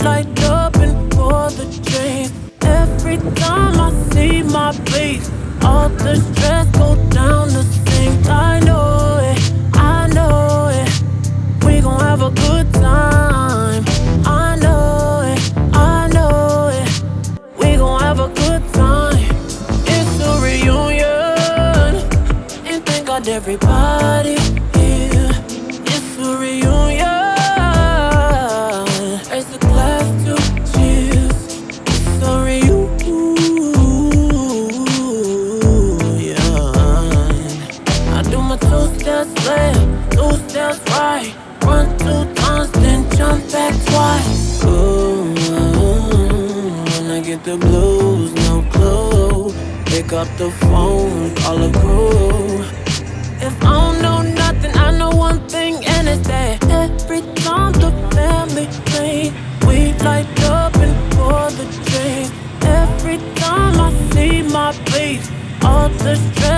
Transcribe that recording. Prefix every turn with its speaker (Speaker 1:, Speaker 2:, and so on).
Speaker 1: light up and pour the drink. Every time I see my face, all the stress go down the sink. I know it, I know it. We gon' have a good time. I know it, I know it. We gon' have a good time. It's a reunion, and thank God everybody here. It's a reunion. Raise the glass to cheers. It's a reunion. I do my 2 steps left, 2 steps right. Run 2 times, then jump back twice. Ooh, when I get the blues, no clue. Pick up the phone, call a crew. If I don't know nothing, I know one thing, and it's that every time the family plays, we light up and pour the drink. Every time I see my face, all the stress